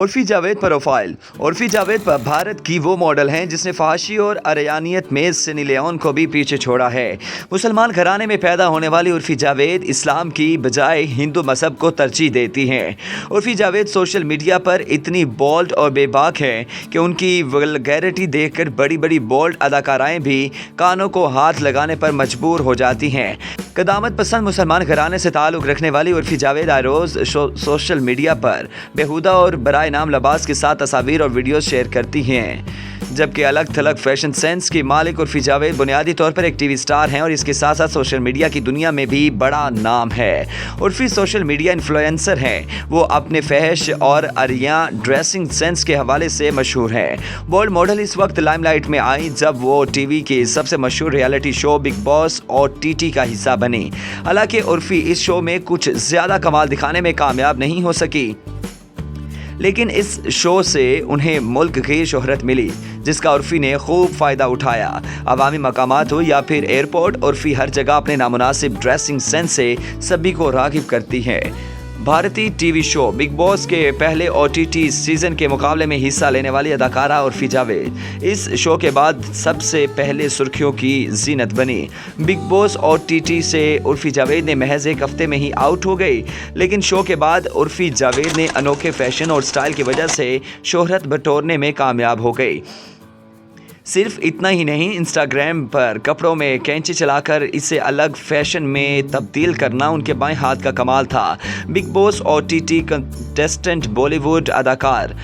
Urfi Javed profile. Urfi Javed Bharat की वो model हैं जिसने फहाशी और अरयानियत में सनी लियोन को भी पीछे छोड़ा है। मुसलमान घराने में पैदा होने वाली उर्फी जावेद इस्लाम की बजाय हिंदू मजहब को तरजीह देती हैं। उर्फी जावेद सोशल मीडिया पर इतनी बोल्ड और बेबाक हैं कि उनकी वल्गैरिटी देखकर बड़ी बड़ी बोल्ड अदाकाराएं भी कानों को हाथ लगाने पर मजबूर हो जाती हैं। कदामत पसंद मुसलमान घराने से ताल्लुक़ रखने वाली उर्फी जावेद आए रोज़ सोशल मीडिया पर बेहुदा और बराए नाम लिबास के साथ तस्वीर और वीडियो शेयर करती हैं, जबकि अलग थलग फैशन सेंस की मालिक उर्फी जावेद बुनियादी तौर पर एक टीवी स्टार हैं और इसके साथ साथ सोशल मीडिया की दुनिया में भी बड़ा नाम है। उर्फी सोशल मीडिया इन्फ्लुएंसर हैं। वो अपने फहश और अरिया ड्रेसिंग सेंस के हवाले से मशहूर हैं। बोल्ड मॉडल इस वक्त लाइमलाइट में आई जब वो टीवी के सबसे मशहूर reality show big boss OTT का हिस्सा बनी। हालांकि उर्फी इस शो में कुछ ज़्यादा कमाल दिखाने में कामयाब नहीं हो सकी, लेकिन इस शो से उन्हें मुल्क की शोहरत मिली, जिसका उर्फी ने खूब फ़ायदा उठाया। अवामी मकामात हो या फिर एयरपोर्ट, उर्फी हर जगह अपने नामुनासिब ड्रेसिंग सेंस से सभी को राग़िब करती है। भारतीय टीवी शो बिग बॉस के पहले OTT सीज़न के मुकाबले में हिस्सा लेने वाली अदाकारा उर्फी जावेद इस शो के बाद सबसे पहले सुर्खियों की जीनत बनी। बिग बॉस OTT से उर्फी जावेद ने महज एक हफ्ते में ही आउट हो गई, लेकिन शो के बाद उर्फी जावेद ने अनोखे फैशन और स्टाइल की वजह से शोहरत बटोरने में कामयाब हो गई। सिर्फ इतना ही नहीं, इंस्टाग्राम पर कपड़ों में कैंची चलाकर इसे अलग फैशन में तब्दील करना उनके बाएं हाथ का कमाल था। Big boss OTT contestant Bollywood अदाकार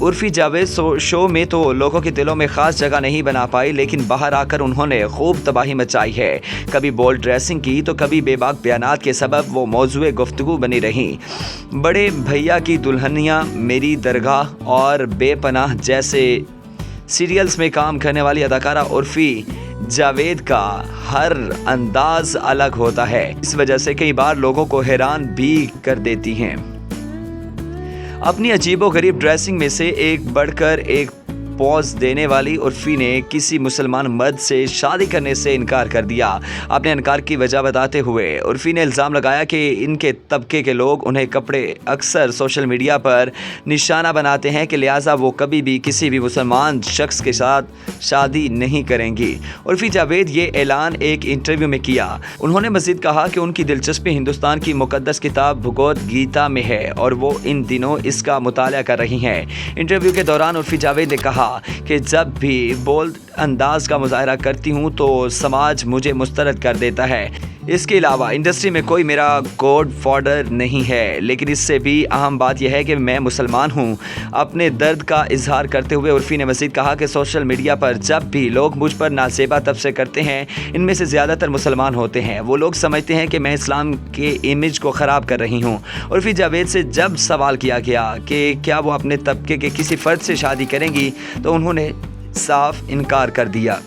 उर्फी जावेद शो में तो लोगों के दिलों में ख़ास जगह नहीं बना पाई, लेकिन बाहर आकर उन्होंने खूब तबाही मचाई है। कभी बोल्ड ड्रेसिंग की तो कभी बेबाक बयानात के सबब वो मौजूए गुफ्तगू बनी रहीं। बड़े भैया की दुल्हनिया, मेरी दरगाह और बेपनाह जैसे सीरियल्स में काम करने वाली अदाकारा उर्फी जावेद का हर अंदाज अलग होता है। इस वजह से कई बार लोगों को हैरान भी कर देती हैं। अपनी अजीबोगरीब ड्रेसिंग में से एक बढ़कर एक पॉज देने वाली उर्फी ने किसी मुसलमान मर्द से शादी करने से इनकार कर दिया। अपने इनकार की वजह बताते हुए उर्फी ने इल्ज़ाम लगाया कि इनके तबके के लोग उन्हें कपड़े अक्सर सोशल मीडिया पर निशाना बनाते हैं कि लिहाजा वो कभी भी किसी भी मुसलमान शख्स के साथ शादी नहीं करेंगी। उर्फी जावेद ये ऐलान एक इंटरव्यू में किया। उन्होंने मज़ीद कहा कि उनकी दिलचस्पी हिंदुस्तान की मुक़द्दस किताब भगवद गीता में है और वो इन दिनों इसका मुताला कर रही हैं। इंटरव्यू के दौरान उर्फी जावेद ने कहा कि जब भी बोल्ड अंदाज का मुजाहरा करती हूँ तो समाज मुझे मुस्तरद कर देता है। इसके अलावा इंडस्ट्री में कोई मेरा गॉड फादर नहीं है, लेकिन इससे भी अहम बात यह है कि मैं मुसलमान हूँ। अपने दर्द का इजहार करते हुए उर्फी ने मज़ीद कहा कि सोशल मीडिया पर जब भी लोग मुझ पर नासेबा तबसरे करते हैं, इनमें से ज़्यादातर मुसलमान होते हैं। वो लोग समझते हैं कि मैं इस्लाम के इमेज को ख़राब कर रही हूँ। उर्फी जावेद से जब सवाल किया गया कि क्या वो अपने तबके के किसी फ़र्द से शादी करेंगी, तो उन्होंने साफ इनकार कर दिया।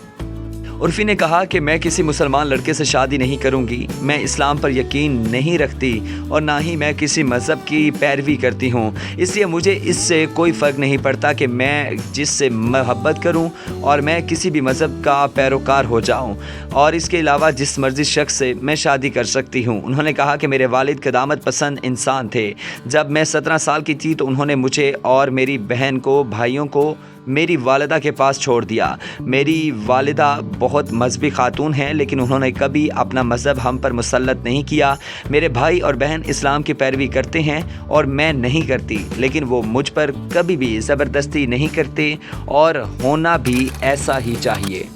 उर्फी ने कहा कि मैं किसी मुसलमान लड़के से शादी नहीं करूंगी। मैं इस्लाम पर यकीन नहीं रखती और ना ही मैं किसी मज़हब की पैरवी करती हूं, इसलिए मुझे इससे कोई फ़र्क नहीं पड़ता कि मैं जिससे मोहब्बत करूं और मैं किसी भी मज़हब का पैरोकार हो जाऊं, और इसके अलावा जिस मर्ज़ी शख्स से मैं शादी कर सकती हूं। उन्होंने कहा कि मेरे वालिद क़दामत पसंद इंसान थे। जब मैं 17 साल की थी तो उन्होंने मुझे और मेरी बहन को, भाइयों को मेरी वालिदा के पास छोड़ दिया। मेरी वालिदा बहुत मजहबी खातून हैं, लेकिन उन्होंने कभी अपना मज़हब हम पर मुसल्लत नहीं किया। मेरे भाई और बहन इस्लाम की पैरवी करते हैं और मैं नहीं करती, लेकिन वो मुझ पर कभी भी ज़बरदस्ती नहीं करते और होना भी ऐसा ही चाहिए।